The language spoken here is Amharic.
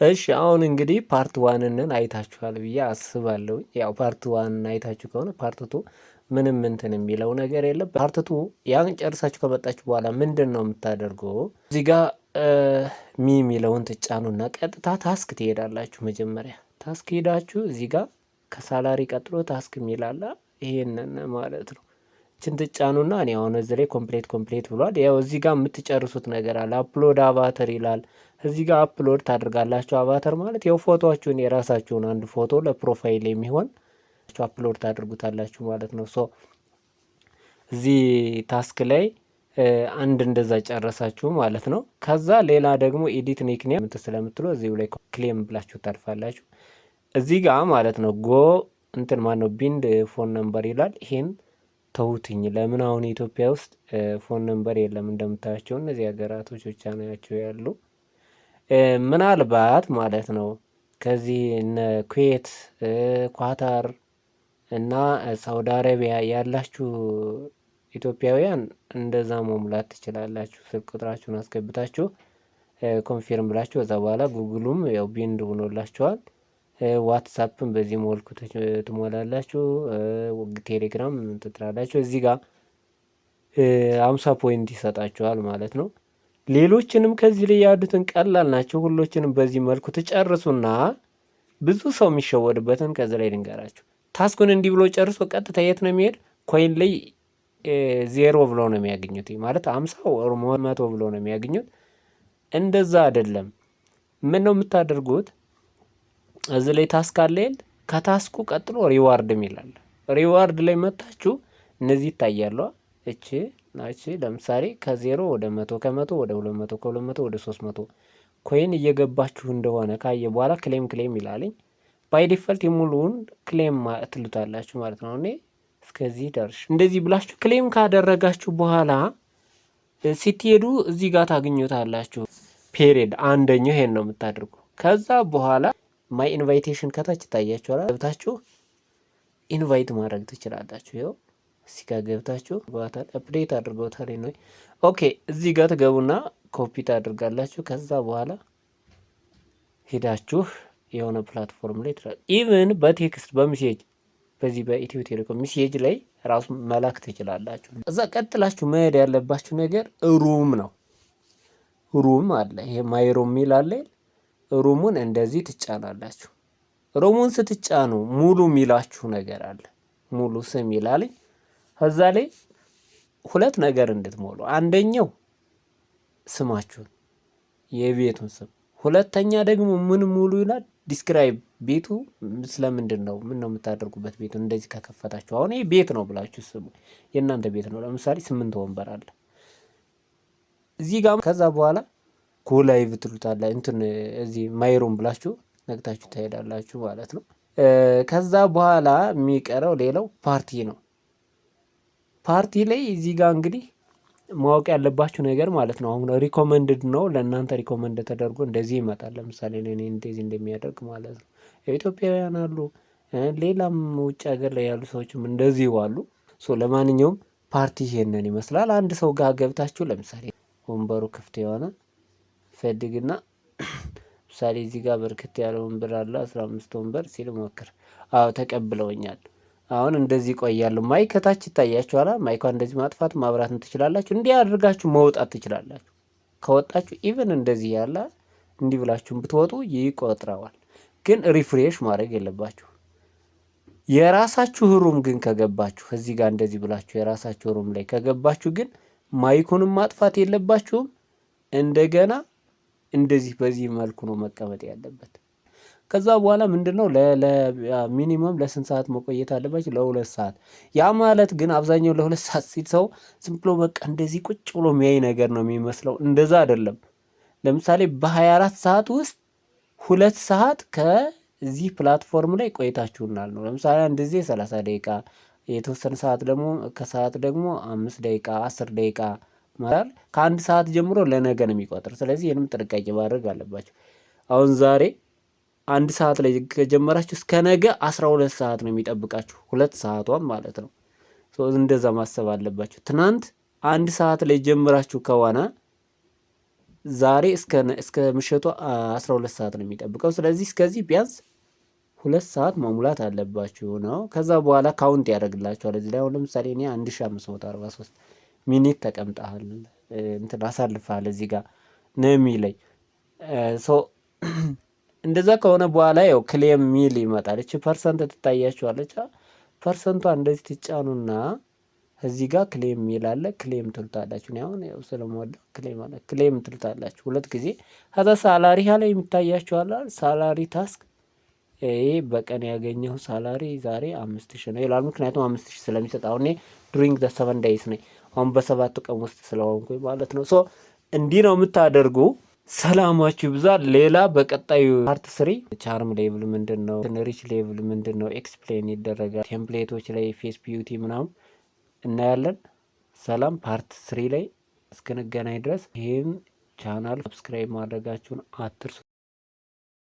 እሺ አሁን እንግዲህ ፓርት ዋንን አይታችኋል ብዬ አስባለሁ። ያው ፓርት ዋን አይታችሁ ከሆነ ፓርት ቱ ምንም እንትን የሚለው ነገር የለም። ፓርት ቱ ያን ጨርሳችሁ ከመጣችሁ በኋላ ምንድን ነው የምታደርገው? እዚህ ጋር ሚ የሚለውን ትጫኑና ቀጥታ ታስክ ትሄዳላችሁ። መጀመሪያ ታስክ ሄዳችሁ እዚህ ጋር ከሳላሪ ቀጥሎ ታስክ የሚላላ ይሄንን ማለት ነው። ችን ትጫኑና እኔ አሁን እዚህ ላይ ኮምፕሌት ብሏል። ያው እዚህ ጋር የምትጨርሱት ነገር አለ። አፕሎድ አቫተር ይላል። እዚህ ጋር አፕሎድ ታደርጋላችሁ። አቫተር ማለት ያው ፎቶአችሁን የራሳችሁን አንድ ፎቶ ለፕሮፋይል የሚሆን አፕሎድ ታደርጉታላችሁ ማለት ነው። ሶ እዚህ ታስክ ላይ አንድ እንደዛ ጨረሳችሁ ማለት ነው። ከዛ ሌላ ደግሞ ኤዲት ኒክኔም ስለምትሉ እዚሁ ላይ ክሌም ብላችሁ ታልፋላችሁ። እዚህ ጋር ማለት ነው ጎ እንትን ማነው ቢንድ ፎን ነምበር ይላል። ይሄን ተውትኝ። ለምን አሁን ኢትዮጵያ ውስጥ ፎን ነምበር የለም። እንደምታያቸው እነዚህ ሀገራቶች ብቻ ናቸው ያሉ። ምናልባት ማለት ነው ከዚህ እነ ኩዌት፣ ኳታር እና ሳውዲ አረቢያ ያላችሁ ኢትዮጵያውያን እንደዛ መሙላት ትችላላችሁ። ስልክ ቁጥራችሁን አስገብታችሁ ኮንፊርም ብላችሁ ከዛ በኋላ ጉግሉም ያው ቢንድ ሆኖላችኋል። ዋትሳፕን በዚህ መልኩ ትሞላላችሁ። ቴሌግራም ትጥራላችሁ። እዚህ ጋር 50 ፖይንት ይሰጣችኋል ማለት ነው። ሌሎችንም ከዚህ ላይ ያሉትን ቀላል ናቸው። ሁሎችንም በዚህ መልኩ ትጨርሱና ብዙ ሰው የሚሸወድበትን ከዚህ ላይ ልንገራችሁ። ታስኩን እንዲህ ብሎ ጨርሶ ቀጥታ የት ነው የሚሄድ? ኮይን ላይ 0 ብሎ ነው የሚያገኙት። ማለት 50 ወር 100 ብሎ ነው የሚያገኙት። እንደዛ አይደለም። ምን ነው የምታደርጉት? እዚህ ላይ ታስክ አለ። ከታስኩ ቀጥሎ ሪዋርድ የሚላል ሪዋርድ ላይ መጣችሁ እነዚህ ይታያሉ። እቺ ለምሳሌ ከ0 ወደ 100 ከ100 ወደ 200 ከ200 ወደ 300 ኮይን እየገባችሁ እንደሆነ ካየ በኋላ ክሌም ይላልኝ። ባይ ዲፈልት የሙሉውን ክሌም ትሉታላችሁ ማለት ነው። እኔ እስከዚህ ደርሽ እንደዚህ ብላችሁ ክሌም ካደረጋችሁ በኋላ ስትሄዱ እዚህ ጋር ታገኙታላችሁ። ፔሪድ አንደኛው ይሄን ነው የምታደርጉ። ከዛ በኋላ ማይ ኢንቫይቴሽን ከታች ታያችኋል። ገብታችሁ ኢንቫይት ማድረግ ትችላላችሁ። ይኸው እዚህ ጋር ገብታችሁ አፕዴት አድርገውታል ነው። ኦኬ እዚህ ጋር ትገቡና ኮፒ ታደርጋላችሁ። ከዛ በኋላ ሄዳችሁ የሆነ ፕላትፎርም ላይ ኢቭን በቴክስት በሚሴጅ በዚህ በኢትዮ ቴሌኮም ሚሴጅ ላይ ራሱ መላክ ትችላላችሁ። እዛ ቀጥላችሁ መሄድ ያለባችሁ ነገር ሩም ነው። ሩም አለ። ይሄ ማይሮም የሚል አለ። ሩሙን እንደዚህ ትጫናላችሁ። ሩሙን ስትጫኑ ሙሉ የሚላችሁ ነገር አለ። ሙሉ ስም ይላልኝ። ከዛ ላይ ሁለት ነገር እንድትሞሉ፣ አንደኛው ስማችሁን የቤቱን ስም፣ ሁለተኛ ደግሞ ምን ሙሉ ይላል ዲስክራይብ ቤቱ ስለምንድን ነው ምን ነው የምታደርጉበት ቤቱን እንደዚህ ከከፈታችሁ አሁን ይሄ ቤት ነው ብላችሁ ስሙ። የእናንተ ቤት ነው። ለምሳሌ 8 ወንበር አለ እዚህ ጋር። ከዛ በኋላ ጎላይቭ ትሉታላ እንትን እዚህ ማይሮም ብላችሁ ነግታችሁ ትሄዳላችሁ ማለት ነው። ከዛ በኋላ የሚቀረው ሌላው ፓርቲ ነው። ፓርቲ ላይ እዚህ ጋር እንግዲህ ማወቅ ያለባችሁ ነገር ማለት ነው። አሁን ሪኮመንድድ ነው ለእናንተ ሪኮመንድ ተደርጎ እንደዚህ ይመጣል። ለምሳሌ ለኔ እንደዚህ እንደሚያደርግ ማለት ነው። ኢትዮጵያውያን አሉ፣ ሌላም ውጭ ሀገር ላይ ያሉ ሰዎችም እንደዚህ አሉ። ለማንኛውም ፓርቲ ይሄንን ይመስላል። አንድ ሰው ጋር ገብታችሁ ለምሳሌ ወንበሩ ክፍት የሆነ ፈልግና ምሳሌ እዚህ ጋር በርከት ያለ ወንበር አለ 15 ወንበር ሲል ሞክር። አዎ ተቀብለውኛል። አሁን እንደዚህ ቆያለሁ። ማይክ ከታች ይታያችኋል። ማይኳን እንደዚህ ማጥፋት ማብራትን ትችላላችሁ። እንዲህ አድርጋችሁ መውጣት ትችላላችሁ። ከወጣችሁ ኢቭን እንደዚህ ያለ እንዲህ ብላችሁም ብትወጡ ይቆጥረዋል። ግን ሪፍሬሽ ማድረግ የለባችሁ። የራሳችሁ ሩም ግን ከገባችሁ እዚህ ጋር እንደዚህ ብላችሁ የራሳችሁ ሩም ላይ ከገባችሁ ግን ማይኩንም ማጥፋት የለባችሁም። እንደገና እንደዚህ በዚህ መልኩ ነው መቀመጥ ያለበት። ከዛ በኋላ ምንድነው ለሚኒመም ለስንት ሰዓት መቆየት አለባችሁ? ለ2 ሰዓት። ያ ማለት ግን አብዛኛው ለ2 ሰዓት ሲል ሰው ዝም ብሎ በቃ እንደዚህ ቁጭ ብሎ የሚያይ ነገር ነው የሚመስለው። እንደዛ አይደለም። ለምሳሌ በ24 ሰዓት ውስጥ 2 ሰዓት ከዚህ ፕላትፎርም ላይ ቆይታችሁናል ነው። ለምሳሌ አንድ ጊዜ 30 ደቂቃ፣ የተወሰነ ሰዓት ደግሞ ከሰዓት ደግሞ 5 ደቂቃ 10 ደቂቃ ማለት ከአንድ ሰዓት ጀምሮ ለነገ ነው የሚቆጥር። ስለዚህ ይህንም ጥንቃቄ ማድረግ አለባችሁ። አሁን ዛሬ 1 ሰዓት ላይ ከጀመራችሁ እስከ ነገ 12 ሰዓት ነው የሚጠብቃችሁ፣ 2 ሰዓቷን ማለት ነው። እንደዛ ማሰብ አለባችሁ። ትናንት 1 ሰዓት ላይ ጀምራችሁ ከሆነ ዛሬ እስከ ምሽቱ 12 ሰዓት ነው የሚጠብቀው። ስለዚህ እስከዚህ ቢያንስ 2 ሰዓት መሙላት አለባችሁ ነው። ከዛ በኋላ ካውንት ያደርግላችኋል። እዚህ ላይ አሁን ለምሳሌ እኔ 1543 ሚኒት ተቀምጠሃል እንትን አሳልፈሃል እዚህ ጋር ነው የሚለኝ። እንደዛ ከሆነ በኋላ ያው ክሌም ሚል ይመጣል። እቺ ፐርሰንት ትታያችኋለች። ፐርሰንቷ እንደዚህ ትጫኑና እዚህ ጋር ክሌም ሚል አለ። ክሌም ትሉታላችሁ። እኔ አሁን ያው ስለምወደው ክሌም ትሉታላችሁ 2 ጊዜ። ከዛ ሳላሪ ላይ የሚታያችኋል። ሳላሪ ታስክ ይሄ በቀን ያገኘው ሳላሪ ዛሬ 5000 ነው ይላል። ምክንያቱም 5000 ስለሚሰጥ አሁን እኔ ዱሪንግ ዘ 7 ዴይስ ነኝ አሁን በ7 ቀን ውስጥ ስለሆንኩኝ ማለት ነው። ሶ እንዲህ ነው የምታደርጉ። ሰላማችሁ ይብዛል። ሌላ በቀጣዩ ፓርት 3 ቻርም ሌቭል ምንድን ነው፣ ሪች ሌቭል ምንድን ነው ኤክስፕሌን ይደረጋል። ቴምፕሌቶች ላይ ፌስ ቢዩቲ ምናምን እናያለን። ሰላም ፓርት 3 ላይ እስክንገናኝ ድረስ ይህን ቻናል ሰብስክራይብ ማድረጋችሁን አትርሱ።